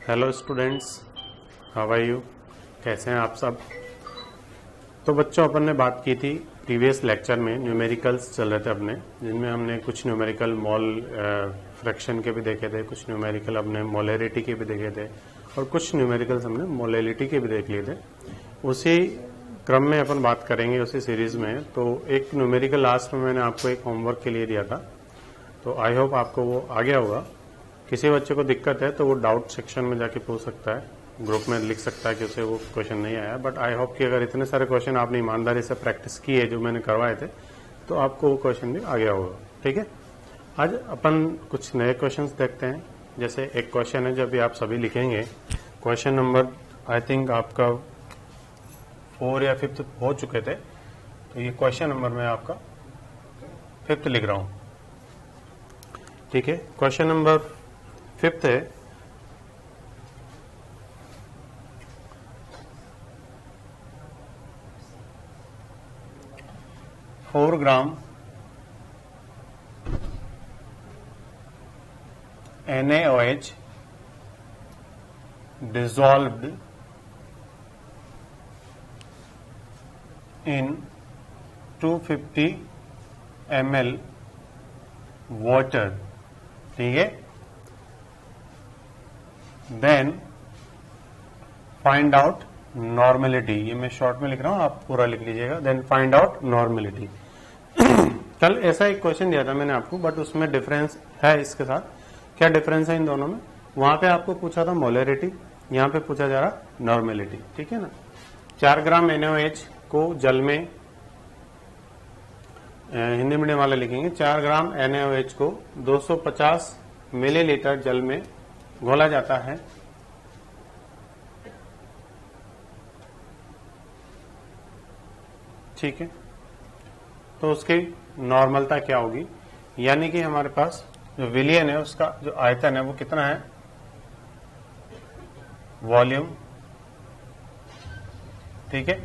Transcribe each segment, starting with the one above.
Hello students, how are you? कैसे हैं आप सब? तो बच्चों, अपन ने बात की थी प्रीवियस लेक्चर में, न्यूमेरिकल्स चल रहे थे अपने, जिनमें हमने कुछ न्यूमेरिकल मॉल फ्रैक्शन के भी देखे थे, कुछ न्यूमेरिकल हमने मोलैरिटी के भी देखे थे और कुछ न्यूमेरिकल्स हमने मोलैलिटी के भी देख लिए थे। उसी क्रम में अपन बात करेंगे उसी सीरीज में। तो एक न्यूमेरिकल लास्ट में मैंने आपको एक होमवर्क के लिए दिया था, तो आई होप आपको वो आ गया होगा। किसी बच्चे को दिक्कत है तो वो डाउट सेक्शन में जाके पूछ सकता है, ग्रुप में लिख सकता है कि उसे वो क्वेश्चन नहीं आया। बट आई होप कि अगर इतने सारे क्वेश्चन आपने ईमानदारी से प्रैक्टिस की है जो मैंने करवाए थे, तो आपको वो क्वेश्चन भी आ गया होगा। ठीक है, आज अपन कुछ नए क्वेश्चंस देखते हैं। जैसे एक क्वेश्चन है जो अभी आप सभी लिखेंगे, क्वेश्चन नंबर आई थिंक आपका 4 या 5 हो चुके थे, तो ये क्वेश्चन नंबर मैं आपका 5 लिख रहा हूं। ठीक है, क्वेश्चन नंबर 5 है, 4 ग्राम NaOH dissolved in 250 ml water। ठीक है, देन फाइंड आउट नॉर्मेलिटी। ये मैं शॉर्ट में लिख रहा हूं, आप पूरा लिख लीजिएगा। Then find out normality. कल ऐसा एक क्वेश्चन दिया था मैंने आपको, बट उसमें डिफरेंस है इसके साथ। क्या डिफरेंस है इन दोनों में? वहां पे आपको पूछा था मोलैरिटी, यहां पे पूछा जा रहा नॉर्मेलिटी। ठीक है ना। 4 ग्राम NaOH को जल में, हिंदी मीडियम वाले लिखेंगे, 4 ग्राम NaOH को 250 मिलीलीटर जल में घोला जाता है। ठीक है, तो उसकी नॉर्मलता क्या होगी? यानी कि हमारे पास जो विलियन है उसका जो आयतन है वो कितना है? वॉल्यूम। ठीक है,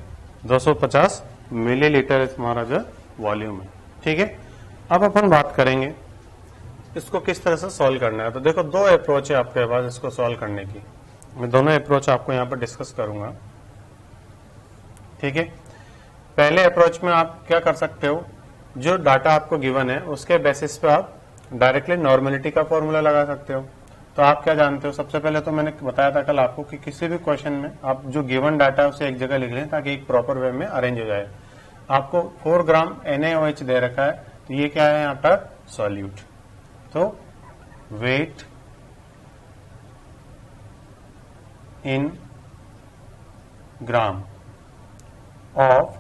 250 मिलीलीटर हमारा जो वॉल्यूम है। ठीक है, अब अपन बात करेंगे इसको किस तरह से सॉल्व करना है। तो देखो, 2 अप्रोच है आपके पास इसको सॉल्व करने की। मैं दोनों अप्रोच आपको यहां पर डिस्कस करूंगा। ठीक है, पहले अप्रोच में आप क्या कर सकते हो, जो डाटा आपको गिवन है उसके बेसिस पे आप डायरेक्टली नॉर्मेलिटी का फॉर्मूला लगा सकते हो। तो आप क्या जानते हो, सबसे पहले तो मैंने बताया था कल आपको कि किसी भी क्वेश्चन में आप जो गिवन डाटा है उसे एक जगह लिख लें ताकि एक प्रॉपर वे में अरेंज हो जाए। आपको 4 ग्राम NaOH दे रखा है, तो ये क्या है यहाँ पर? सॉल्यूट। तो weight in gram of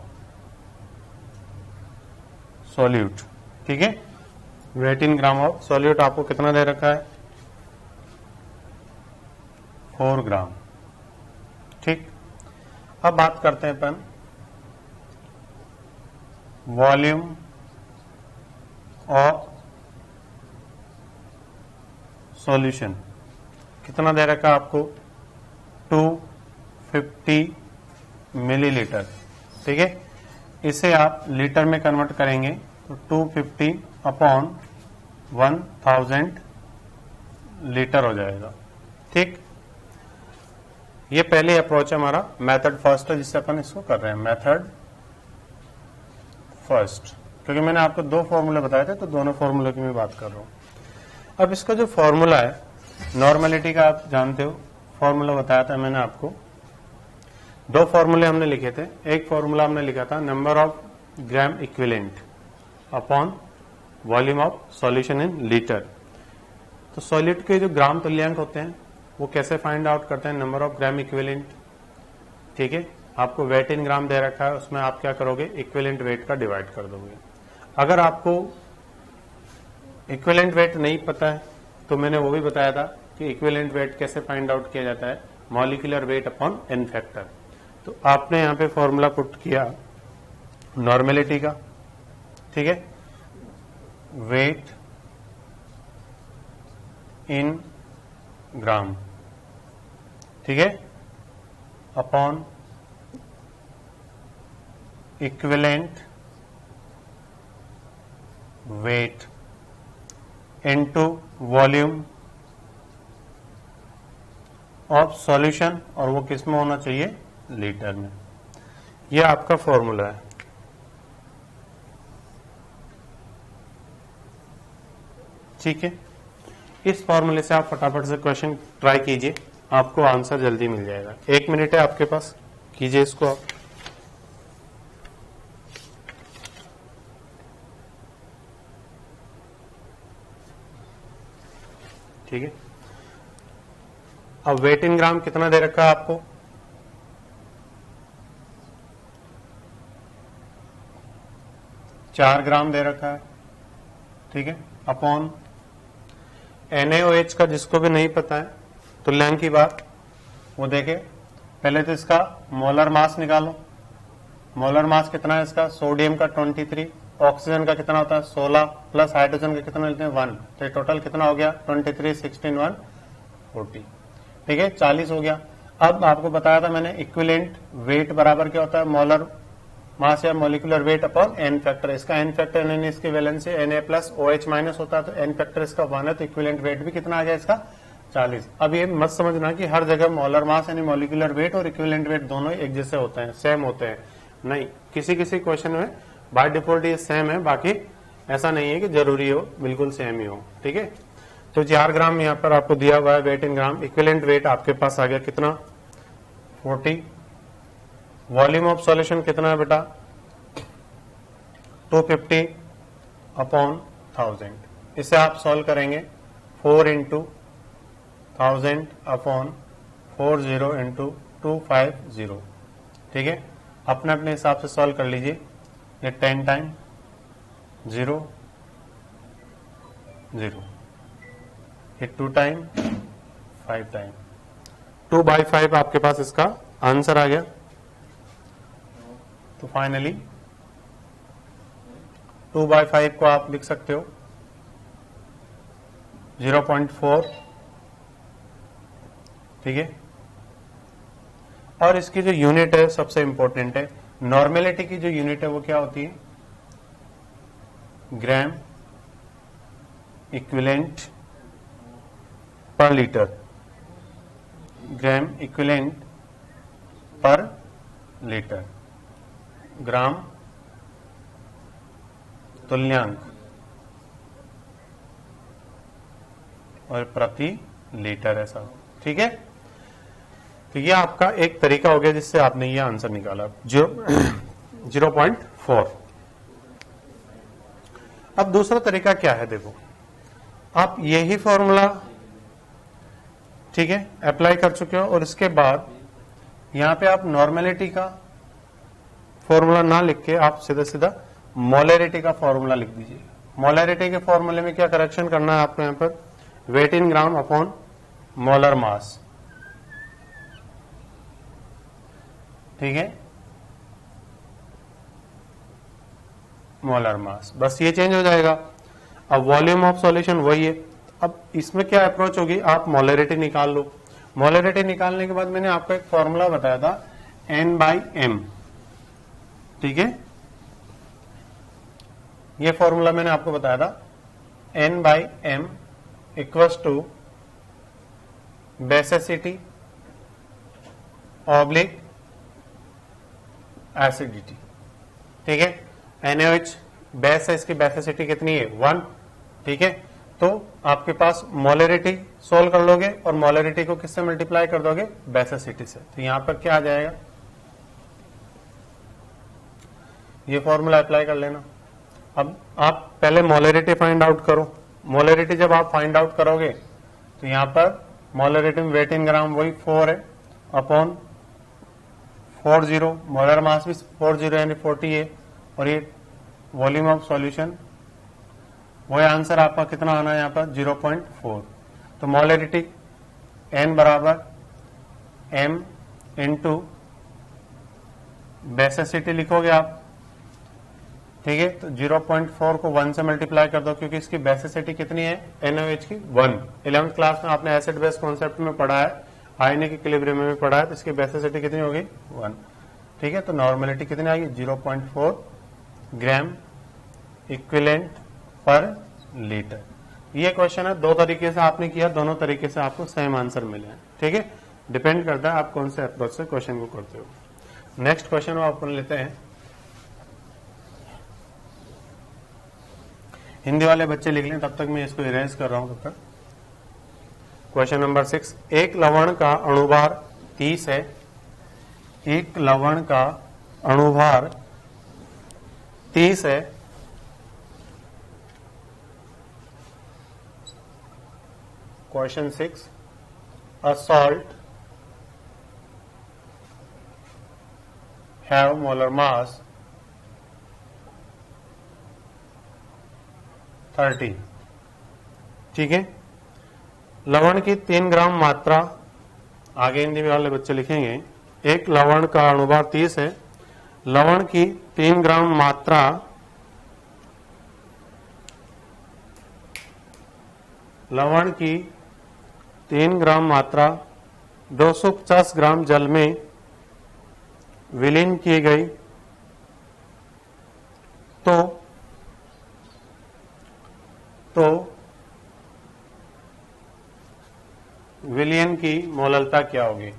solute. ठीक है, weight in gram of solute आपको कितना दे रखा है? 4 ग्राम। ठीक, अब बात करते हैं अपन वॉल्यूम ऑफ सॉल्यूशन। कितना दे रखा है आपको? 250 मिलीलीटर। ठीक है, इसे आप लीटर में कन्वर्ट करेंगे तो 250 अपॉन 1000 लीटर हो जाएगा। ठीक, ये पहली अप्रोच है हमारा, मेथड फर्स्ट है जिससे अपन इसको कर रहे हैं, मेथड फर्स्ट। क्योंकि मैंने आपको 2 फॉर्मूले बताए थे, तो दोनों फॉर्मूले की मैं बात कर रहा हूं। अब इसका जो फॉर्मूला है नॉर्मेलिटी का, आप जानते हो, फॉर्मूला बताया था मैंने आपको। 2 फॉर्मूले हमने लिखे थे। एक फॉर्मूला हमने लिखा था number of gram equivalent upon volume of solution in litre. तो सॉलिड के जो ग्राम तुल्यांक होते हैं वो कैसे फाइंड आउट करते हैं? Number of gram equivalent. ठीक है, आपको वेट इन ग्राम दे रखा है, उसमें आप क्या करोगे? इक्विवेलेंट वेट का डिवाइड कर दोगे। अगर आपको इक्विवेलेंट वेट नहीं पता है तो मैंने वो भी बताया था कि इक्विवेलेंट वेट कैसे फाइंड आउट किया जाता है, molecular weight upon n factor. तो आपने यहां पे फॉर्मूला पुट किया नॉर्मेलिटी का। ठीक है, वेट इन ग्राम, ठीक है, upon equivalent weight into volume of solution, और वो किस में होना चाहिए, लीटर में। ये आपका फॉर्मूला है। ठीक है, इस फॉर्मूले से आप फटाफट से क्वेश्चन ट्राई कीजिए, आपको आंसर जल्दी मिल जाएगा। 1 मिनट है आपके पास, कीजिए इसको आप। ठीक है, अब वेट इन ग्राम कितना दे रखा है आपको, 4 ग्राम दे रखा है। ठीक है, अपॉन NaOH का जिसको भी नहीं पता है तुल्यांक की बात, वो देखे। पहले तो इसका मोलर मास निकालो। मोलर मास कितना है इसका, सोडियम का 23, ऑक्सीजन का कितना होता है 16, प्लस हाइड्रोजन का कितना लेते हैं 1, तो टोटल कितना हो गया 23, 16, 1, 40। ठीक है, 40 हो गया। अब आपको बताया था मैंने इक्विवेलेंट वेट बराबर क्या होता है, मोलर मास या molecular weight upon n factor. इसका एन फैक्टर यानी इसकी valency Na plus OH minus होता है, तो एन फैक्टर इसका 1 है, तो इक्विवेलेंट वेट भी कितना आ गया इसका 40। अब ये मत समझना कि हर जगह मोलर मास यानी मोलिकुलर वेट और इक्विवेलेंट वेट दोनों एक जैसे होते हैं, सेम होते हैं, नहीं। किसी किसी क्वेश्चन में बाय डिफॉल्ट ये सेम है, बाकी ऐसा नहीं है कि जरूरी हो बिल्कुल सेम ही हो। ठीक है, तो 4 ग्राम यहाँ पर आपको दिया हुआ है weight in gram. Equivalent weight आपके पास आ गया कितना 40। वॉल्यूम ऑफ सॉल्यूशन कितना है बेटा 250 अपॉन 1000। इसे आप सॉल्व करेंगे 4 इंटू 1000 अपॉन 40 इंटू 250। ठीक है, अपने अपने हिसाब से सॉल्व कर लीजिए। ये 10 टाइम 0 0, ये 2 टाइम 5 टाइम 2/5 आपके पास इसका आंसर आ गया। तो फाइनली 2/5 को आप लिख सकते हो 0.4। ठीक है, और इसकी जो यूनिट है सबसे इंपॉर्टेंट है, नॉर्मेलिटी की जो यूनिट है वो क्या होती है, gram equivalent per litre. Gram equivalent per litre, gram तुल्यांक और प्रति लीटर ऐसा। ठीक है, तो ये आपका एक तरीका हो गया जिससे आपने ये आंसर निकाला 0.4। अब दूसरा तरीका क्या है, देखो आप यही फॉर्मूला ठीक है अप्लाई कर चुके हो, और इसके बाद यहां पे आप नॉर्मेलिटी का फॉर्मूला ना लिख के आप सीधा सीधा मोलरिटी का फॉर्मूला लिख दीजिए। मोलरिटी के फॉर्मूले में क्या करेक्शन करना है आपको, यहां पर weight in gram upon molar मास। ठीक है, मोलर मास, बस ये चेंज हो जाएगा। अब वॉल्यूम ऑफ सॉल्यूशन वही है। अब इसमें क्या अप्रोच होगी, आप मोलरिटी निकाल लो। मोलरिटी निकालने के बाद मैंने आपको एक फॉर्मूला बताया था N/M। ठीक है, ये फॉर्मूला मैंने आपको बताया था N/M equals to basicity oblique acidity. ठीक है, NaOH बेस है, इसकी बेसिसिटी कितनी है 1। ठीक है, तो आपके पास मोलरिटी सोल्व कर लोगे और मोलरिटी को किससे मल्टीप्लाई कर दोगे, बेसिसिटी से। तो यहां पर क्या आ जाएगा, ये फॉर्मूला अप्लाई कर लेना। अब आप पहले मोलरिटी फाइंड आउट करो। मोलरिटी जब आप फाइंड आउट करोगे तो यहां पर मोलरिटी में वेट इन ग्राम वही 4 है अपॉन 40, मोलर मास भी 40 यानी 40 है, और ये वॉल्यूम ऑफ सॉल्यूशन वही आंसर आपका कितना आना है यहां पर 0.4। तो मोलरिटी N बराबर M इंटू बेसिसिटी लिखोगे आप। ठीक है, तो 0.4 को 1 से मल्टीप्लाई कर दो, क्योंकि इसकी बेसिसिटी कितनी है NaOH की 1। 11th क्लास में आपने एसिड बेस कॉन्सेप्ट में पढ़ा है, आयनिक इक्विलिब्रियम में पढ़ा है, तो इसकी बेसिसिटी कितनी होगी 1। ठीक है, तो नॉर्मेलिटी कितनी आएगी 0.4 ग्राम इक्विवेलेंट पर लीटर। ये क्वेश्चन है, दो तरीके से आपने किया, दोनों तरीके से आपको सेम आंसर मिले हैं। ठीक है, डिपेंड करता है आप कौन से अप्रोच से क्वेश्चन को करते हो। नेक्स्ट क्वेश्चन वो अपन लेते हैं, हिंदी वाले बच्चे लिख लें, तब तक मैं इसको इरेज कर रहा हूं तब तक। क्वेश्चन नंबर 6, एक लवण का अणुभार 30 है, एक लवण का अणुभार 30 है, question 6, a salt have molar mass 30। ठीक है, लवण की 3 ग्राम मात्रा, आगे हिंदी में वाले बच्चे लिखेंगे, एक लवण का अणुभार 30 है, लवण की 3 ग्राम मात्रा लवण की 3 ग्राम मात्रा 250 ग्राम जल में विलीन की गई तो विलियन की मोललता क्या होगी।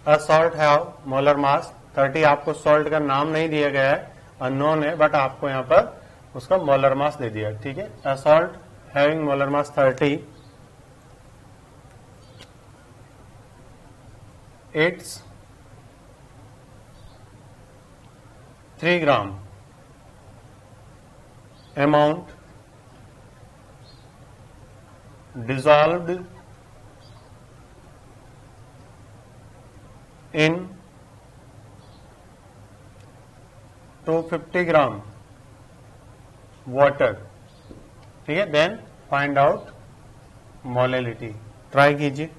A salt have molar mass 30, आपको सॉल्ट का नाम नहीं दिया गया है, अननोन है, बट आपको यहां पर उसका मोलर मास दे दिया। ठीक है, a salt having molar mass 30, it's 3 gram amount dissolved in 250 gram water. ठीक है, then find out molality. Try कीजिए।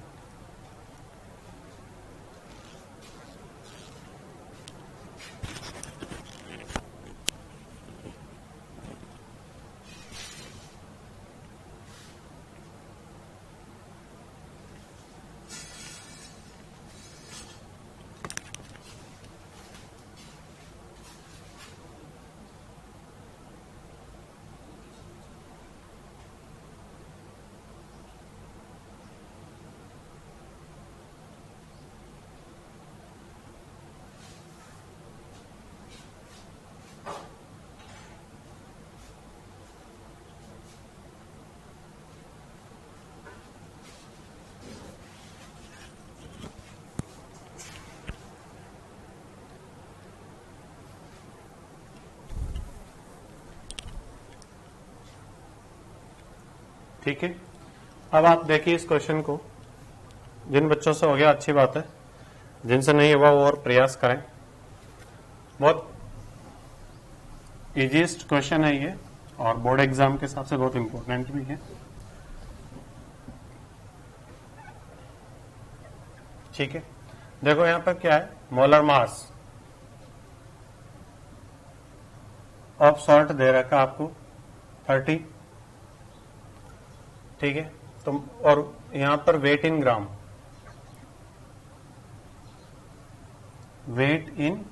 ठीक है, अब आप देखिए इस क्वेश्चन को, जिन बच्चों से हो गया अच्छी बात है, जिनसे नहीं हुआ वो और प्रयास करें। बहुत इजीएस्ट क्वेश्चन है ये, और बोर्ड एग्जाम के हिसाब से बहुत इंपॉर्टेंट भी है। ठीक है, देखो यहां पर क्या है, मोलर मास ऑफ सॉल्ट दे रखा आपको 30। ठीक है, तो और यहां पर weight in gram, wait in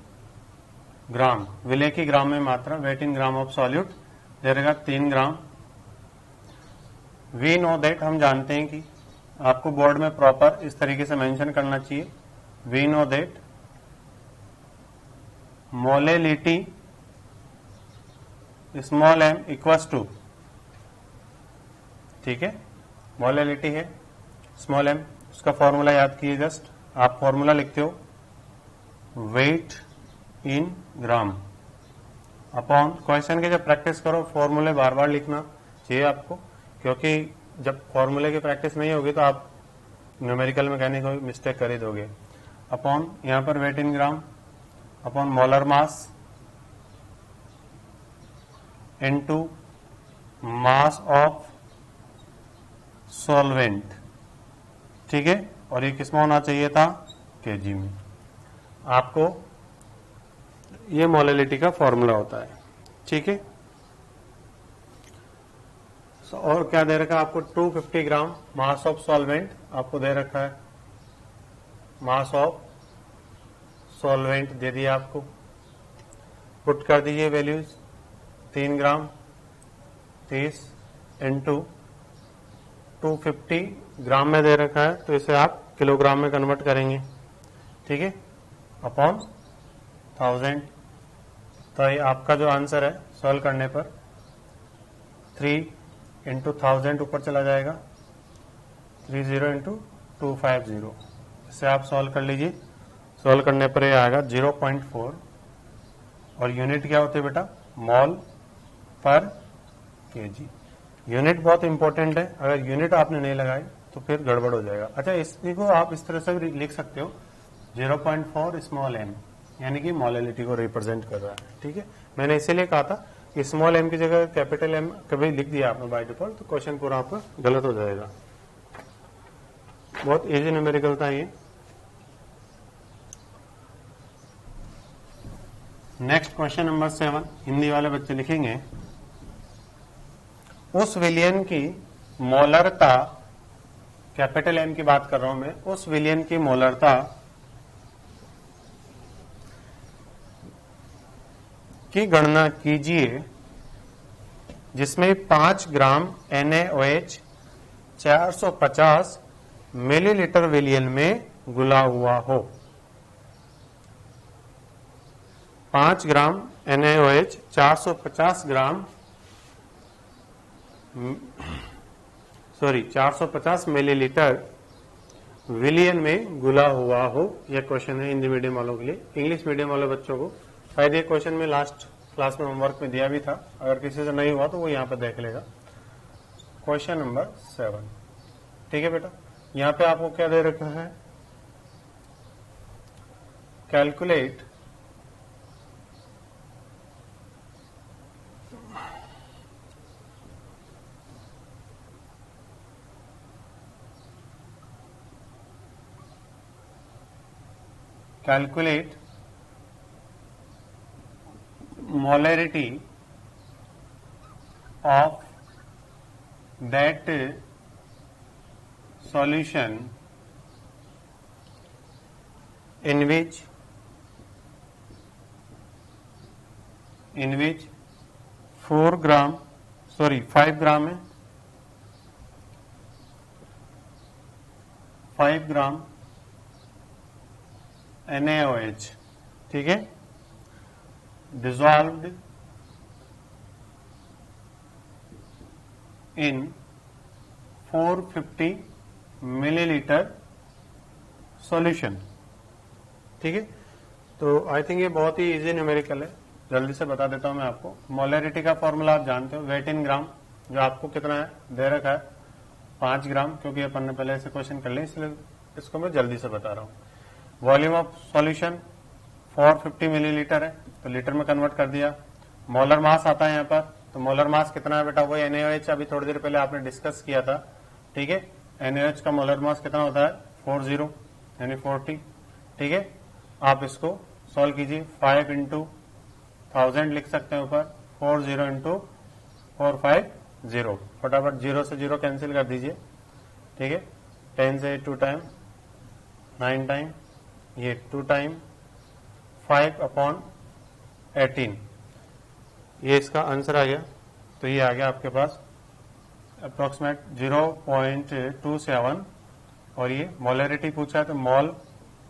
ग्राम, विले की ग्राम में मात्रा, weight in gram of solute दे रहेगा 3 ग्राम। वी नो दैट, हम जानते हैं कि आपको बोर्ड में प्रॉपर इस तरीके से मेंशन करना चाहिए, we know that molality small m equals to, ठीक है, मोलेलिटी है स्मॉल एम, उसका फॉर्मूला याद कीजिए। जस्ट आप फॉर्मूला लिखते हो wait in gram upon, question के जब प्रैक्टिस करो फॉर्मूले बार बार लिखना चाहिए आपको, क्योंकि जब फॉर्मूले की प्रैक्टिस नहीं होगी तो आप न्यूमेरिकल में कहने को मिस्टेक कर ही दोगे। अपॉन यहां पर weight in gram upon molar mass into mass of solvent. ठीक है, और ये किसमें होना चाहिए था, केजी में। आपको ये मोलेलिटी का फॉर्मूला होता है। ठीक है, और क्या दे रखा है आपको, 250 ग्राम मास ऑफ सॉल्वेंट आपको दे रखा है, मास ऑफ सॉल्वेंट दे दिया आपको, पुट कर दीजिए वैल्यूज, 3 ग्राम 30 इंटू 250 ग्राम में दे रखा है, तो इसे आप किलोग्राम में कन्वर्ट करेंगे, ठीक है, अपॉन 1000। तो ये आपका जो आंसर है सॉल्व करने पर 3 इंटू 1000 ऊपर चला जाएगा, 30 इंटू 250। इसे आप सॉल्व कर लीजिए। सॉल्व करने पर ये आएगा 0.4 और यूनिट क्या होते है बेटा, मॉल पर केजी। यूनिट बहुत इंपॉर्टेंट है, अगर यूनिट आपने नहीं लगाई तो फिर गड़बड़ हो जाएगा। अच्छा, इसी को आप इस तरह से भी लिख सकते हो, 0.4 स्मॉल m, यानी कि मोलैलिटी को रिप्रेजेंट कर रहा है, ठीक है। मैंने इसीलिए कहा था कि स्मॉल m की जगह कैपिटल M कभी लिख दिया आपने बाय डिफॉल्ट तो क्वेश्चन पूरा आपका गलत हो जाएगा। बहुत इजी न्यूमेरिकल था ये। नेक्स्ट क्वेश्चन नंबर 7, हिंदी वाले बच्चे लिखेंगे, उस विलयन की मोलरता, कैपिटल M की बात कर रहा हूं मैं, उस विलयन की मोलरता की गणना कीजिए जिसमें 5 ग्राम NaOH 450 मिलीलीटर विलयन में घुला हुआ हो। 5 ग्राम NaOH 450 ग्राम 450 मिलीलीटर विलियन में घुला हुआ हो। यह क्वेश्चन है हिंदी मीडियम वालों के लिए। इंग्लिश मीडियम वाले बच्चों को शायद ये क्वेश्चन में लास्ट क्लास में होमवर्क में दिया भी था, अगर किसी से नहीं हुआ तो वो यहाँ पे देख लेगा। क्वेश्चन नंबर 7, ठीक है बेटा। यहाँ पे आपको क्या दे रखा है, calculate molarity of that solution in which 5 ग्राम है, 5 ग्राम NaOH, ठीक है, dissolved in 450 मिलीलीटर सॉल्यूशन, ठीक है। तो आई थिंक ये बहुत ही इजी न्यूमेरिकल है, जल्दी से बता देता हूं मैं आपको। मोलैरिटी का फॉर्मूला आप जानते हो, वेट इन ग्राम, जो आपको कितना है दे रखा है 5 ग्राम, क्योंकि अपन ने पहले ऐसे क्वेश्चन कर लिए इसलिए इसको मैं जल्दी से बता रहा हूं। वॉल्यूम ऑफ सॉल्यूशन 450 मिलीलीटर है, तो लीटर में कन्वर्ट कर दिया। मोलर मास आता है यहाँ पर, तो मोलर मास कितना है बेटा, वही NaOH अभी थोड़ी देर पहले आपने डिस्कस किया था, ठीक है। NaOH का मोलर मास कितना होता है 40 यानी 40, ठीक है। आप इसको सॉल्व कीजिए, 5 इंटू 1000 लिख सकते हैं ऊपर, 40 इंटू 450, फटाफट 0 से 0 कैंसिल कर दीजिए, ठीक है। 10 से 2 टाइम 9 टाइम, ये 2 टाइम 5/18, ये इसका आंसर आ गया। तो ये आ गया आपके पास अप्रोक्सीमेट 0.27, और ये मोलैरिटी पूछा है तो मॉल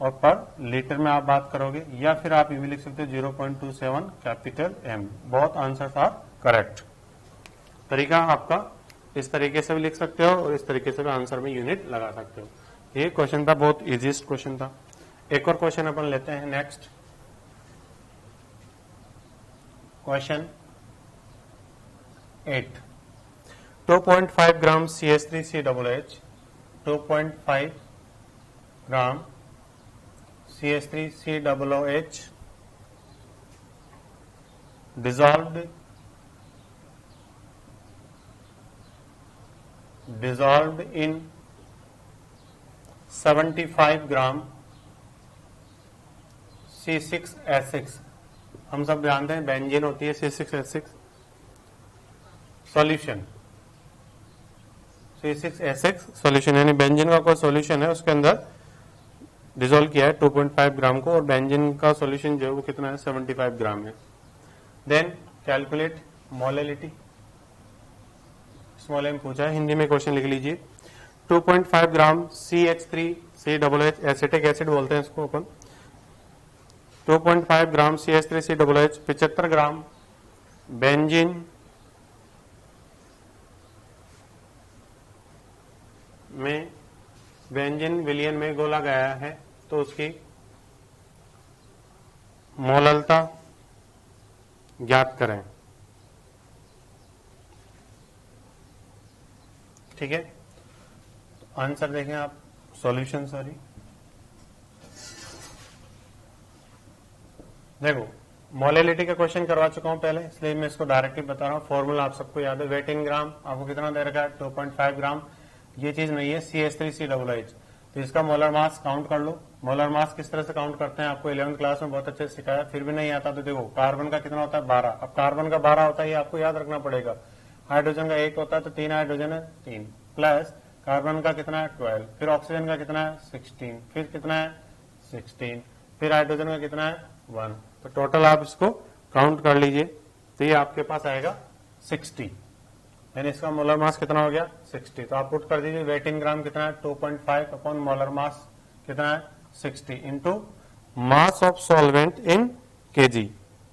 और पर लीटर में आप बात करोगे, या फिर आप ये भी लिख सकते हो 0.27 कैपिटल M। बहुत आंसर आर करेक्ट। तरीका आपका इस तरीके से भी लिख सकते हो और इस तरीके से भी आंसर में यूनिट लगा सकते हो। ये क्वेश्चन था, बहुत इजीएस्ट क्वेश्चन था। एक और क्वेश्चन अपन लेते हैं, next question 8। 2.5 gram CH3COOH, 2.5 gram CH3COOH dissolved in 75 gram C6H6। हम सब जानते हैं बेंजीन होती है C6H6 सॉल्यूशन, C6H6 सॉल्यूशन यानी बेंजीन का कोई सॉल्यूशन है, उसके अंदर डिसॉल्व किया है 2.5 ग्राम को, और बेंजीन का सॉल्यूशन जो है वो कितना है 75 ग्राम है। Then calculate molality, small m पूछा है, हिंदी में क्वेश्चन लिख लीजिए। 2.5 ग्राम CH3 COOH एसिटिक एसिड बोलते हैं इसको अपन। 2.5 ग्राम CH3COOH, 75 ग्राम बेंजीन में बेंजीन विलियन में घोला गया है तो उसकी मोललता ज्ञात करें। ठीक है, आंसर देखें आप, सॉल्यूशन सॉरी, देखो मोलेलिटी का क्वेश्चन करवा चुका हूं पहले, इसलिए मैं इसको डायरेक्टली बता रहा हूं। फॉर्मूला आप सबको याद है, वेट इन ग्राम, आपको कितना दे रखा है 2.5 ग्राम। ये चीज नहीं है CH3COOH, तो इसका मोलर मास काउंट कर लो। मोलर मास किस तरह से काउंट करते हैं आपको 11वीं क्लास में बहुत अच्छे से सिखाया, फिर भी नहीं आता तो देखो कार्बन का कितना होता है 12। अब कार्बन का 12 होता है ये आपको याद रखना पड़ेगा। हाइड्रोजन का 1 होता है तो 3 हाइड्रोजन है 3, प्लस कार्बन का कितना है 12, फिर ऑक्सीजन का कितना है 16, फिर कितना है 16, फिर हाइड्रोजन का कितना है 1। तो टोटल आप इसको काउंट कर लीजिए तो ये आपके पास आएगा 60, यानी इसका मोलर मास कितना हो गया 60। तो आप पुट कर दीजिए वेट इन ग्राम कितना है 2.5 अपॉन मोलर मास कितना है 60 into mass of solvent in KG.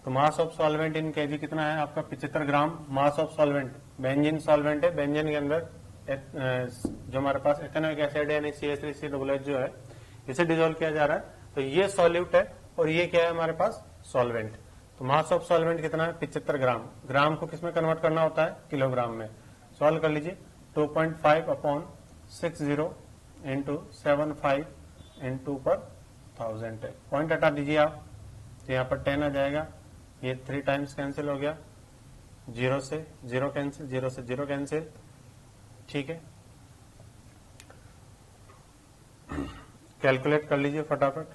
तो mass of solvent in KG कितना है आपका 75 gram. Mass of solvent benzene solvent है, बेंजीन के अंदर जो हमारे पास एथेनोइक एसिड है यानी CH3COOH जो है इसे डिसॉल्व किया जा रहा है, तो ये सॉल्यूट है और ये क्या है हमारे पास सॉल्वेंट। तो मास ऑफ सॉल्वेंट कितना है 75 ग्राम। ग्राम को किसमें कन्वर्ट करना होता है किलोग्राम में। सॉल्व कर लीजिए 2.5 अपॉन 60 इंटू 75 इंटू पर 1000 है। पॉइंट हटा दीजिए आप, तो यहाँ पर 10 आ जाएगा, ये 3 टाइम्स कैंसिल हो गया, 0 से 0 कैंसिल, 0 से 0 कैंसिल। ठीक है, कैलकुलेट कर लीजिए फटाफट,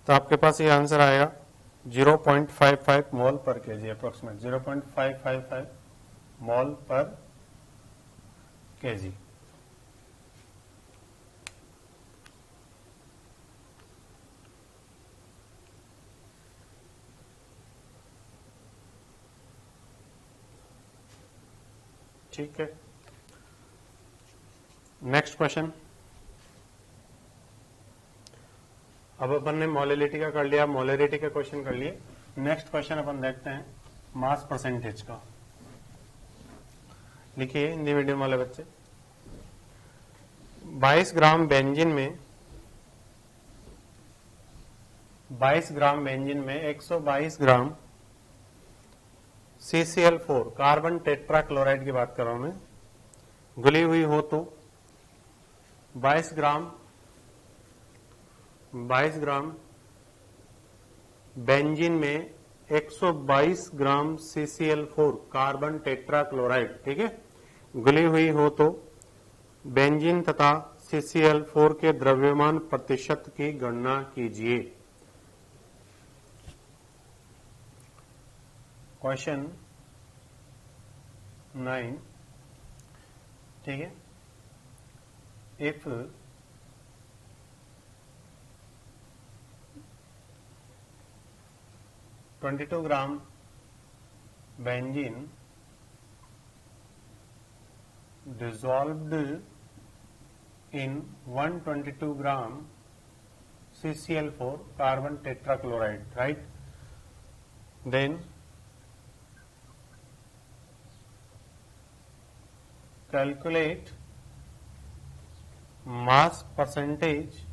तो आपके पास ये आंसर आएगा 0.55 मोल पर केजी अप्रोक्सीमेट, 0.555 मोल पर केजी। ठीक है, नेक्स्ट क्वेश्चन। अब अपन ने मोलेलिटी का कर लिया, मोलेरिटी का क्वेश्चन कर लिए। नेक्स्ट क्वेश्चन अपन देखते हैं मास परसेंटेज का। लिखिए हिंदी मीडियम वाले बच्चे, 22 ग्राम बेंजीन में 122 ग्राम CCl4 कार्बन टेट्रा क्लोराइड की बात कर रहा हूं मैं, घुली हुई हो तो 22 ग्राम बेंजीन में 122 ग्राम CCl4 कार्बन टेट्रा क्लोराइड, ठीक है, घुली हुई हो तो बेंजीन तथा CCl4 के द्रव्यमान प्रतिशत की गणना कीजिए। क्वेश्चन 9, ठीक है, if 22 gram benzene dissolved in 122 gram CCl4 carbon tetrachloride, right? Then calculate mass percentage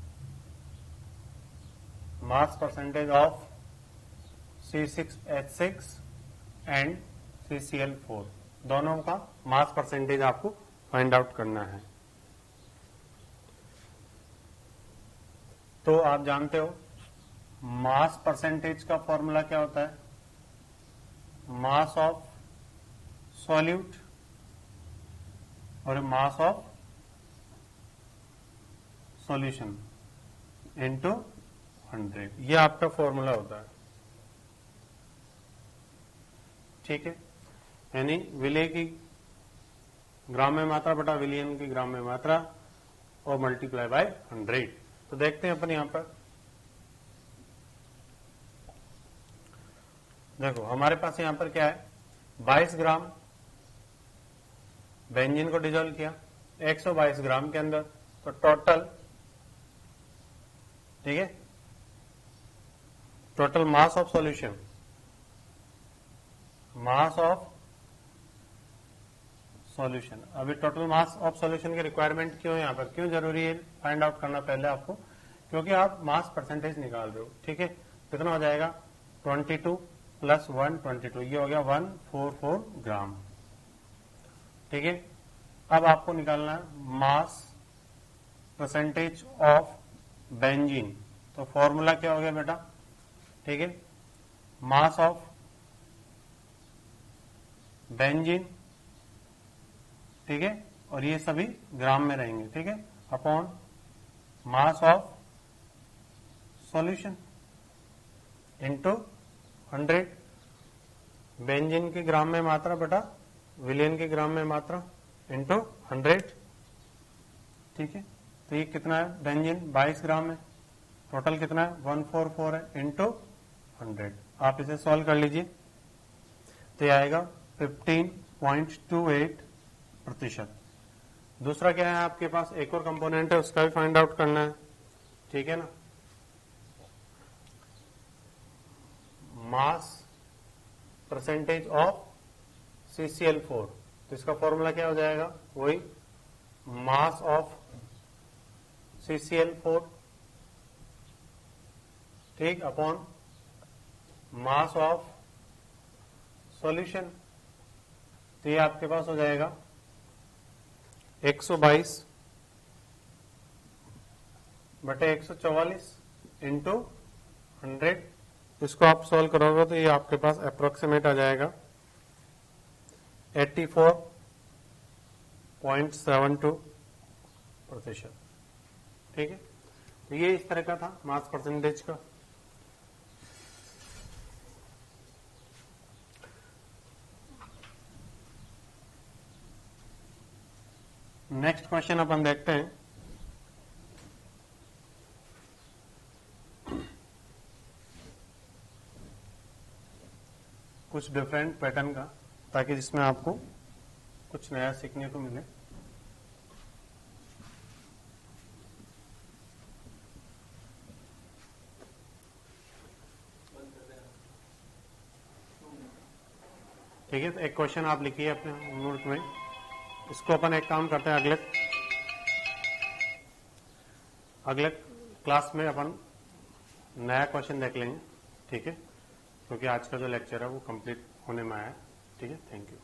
of C6H6 and CCl4, दोनों का मास परसेंटेज आपको फाइंड आउट करना है। तो आप जानते हो मास परसेंटेज का फॉर्मूला क्या होता है, मास ऑफ सॉल्यूट और मास ऑफ सॉल्यूशन इनटू 100, ये आपका फॉर्मूला होता है। ठीक है, यानी विलेय की ग्राम में मात्रा बटा विलियन की ग्राम में मात्रा और मल्टीप्लाई बाय 100। तो देखते हैं अपन यहां पर, देखो हमारे पास यहां पर क्या है, 22 ग्राम बेंजीन को डिजोल्व किया 122 ग्राम के अंदर, तो टोटल ठीक है, total mass of solution, mass of solution. अभी टोटल मास ऑफ सॉल्यूशन की रिक्वायरमेंट क्यों है यहाँ पर, क्यों जरूरी है फाइंड आउट करना पहले आपको, क्योंकि आप मास परसेंटेज निकाल रहे हो। ठीक है, कितना हो जाएगा 22 प्लस 122, ये हो गया 144 ग्राम। ठीक है, अब आपको निकालना है मास परसेंटेज ऑफ बेंजीन। तो फॉर्मूला क्या हो गया बेटा, ठीक है, मास ऑफ बेंजीन, ठीक है, और ये सभी ग्राम में रहेंगे। ठीक है, upon mass of solution into 100। Benzene की ग्राम में मात्रा बेटा, विलियन की ग्राम में मात्रा इनटू 100। ठीक है, तो ये कितना है, बेंजीन 22 ग्राम है, टोटल कितना है 144 है इनटू 100। आप इसे सॉल्व कर लीजिए, तो ये आएगा 15.28%। दूसरा क्या है आपके पास, एक और कंपोनेंट है, उसका भी फाइंड आउट करना है। ठीक है ना, मास परसेंटेज ऑफ CCl4। तो इसका फॉर्मूला क्या हो जाएगा, वही मास ऑफ CCl4, ठीक, अपॉन मास ऑफ सॉल्यूशन। तो ये आपके पास हो जाएगा 122 बटे 144 इंटू 100। इसको आप सॉल्व करोगे तो ये आपके पास अप्रोक्सीमेट आ जाएगा 84.72%। ठीक है, तो ये इस तरह का था मास परसेंटेज का। नेक्स्ट क्वेश्चन अपन देखते हैं। कुछ डिफरेंट पैटर्न का, ताकि जिसमें आपको कुछ नया सीखने को मिले। ठीक है, तो एक क्वेश्चन आप लिखिए अपने नोट में। इसको अपन एक काम करते हैं, अगले क्लास में अपन नया क्वेश्चन देख लेंगे। ठीक है, क्योंकि आज का जो लेक्चर है वो कंप्लीट होने में आया है। ठीक है, थैंक यू।